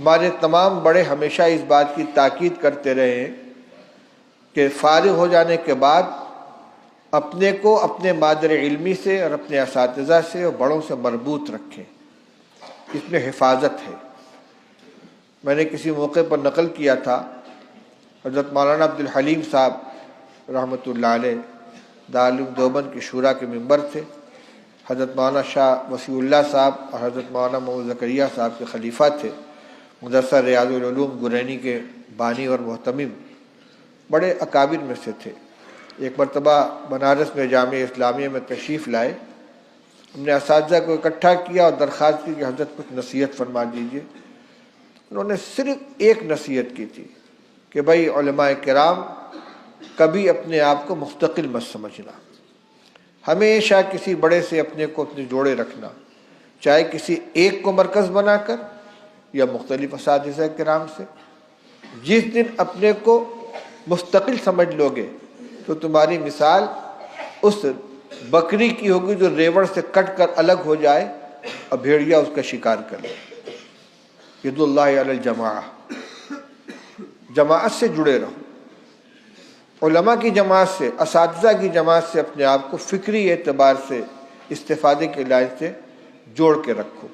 ہمارے تمام بڑے ہمیشہ اس بات کی تاکید کرتے رہے ہیں کہ فارغ ہو جانے کے بعد اپنے کو اپنے مادر علمی سے اور اپنے اساتذہ سے اور بڑوں سے مربوط رکھیں، اس میں حفاظت ہے۔ میں نے کسی موقع پر نقل کیا تھا، حضرت مولانا عبد الحلیم صاحب رحمۃ اللہ علیہ دارالعلوم دیوبند کی شورا کے ممبر تھے، حضرت مولانا شاہ وسیع اللہ صاحب اور حضرت مولانا محمد زکریا صاحب کے خلیفہ تھے، مدرسہ ریاض العلوم گرینی کے بانی اور محتمم، بڑے اکابر میں سے تھے۔ ایک مرتبہ بنارس میں جامعہ اسلامیہ میں تشریف لائے، ہم نے اساتذہ کو اکٹھا کیا اور درخواست کی کہ حضرت کچھ نصیحت فرما دیجیے۔ انہوں نے صرف ایک نصیحت کی تھی کہ بھائی علماء کرام کبھی اپنے آپ کو مستقل مت سمجھنا، ہمیشہ کسی بڑے سے اپنے کو اپنے جوڑے رکھنا، چاہے کسی ایک کو مرکز بنا کر یا مختلف اساتذہ کرام سے۔ جس دن اپنے کو مستقل سمجھ لو گے تو تمہاری مثال اس بکری کی ہوگی جو ریوڑ سے کٹ کر الگ ہو جائے اور بھیڑیا اس کا شکار کر لے۔ ید اللہ علی الجماعہ، جماعت سے جڑے رہو، علماء کی جماعت سے، اساتذہ کی جماعت سے اپنے آپ کو فکری اعتبار سے استفادے کے لائن سے جوڑ کے رکھو۔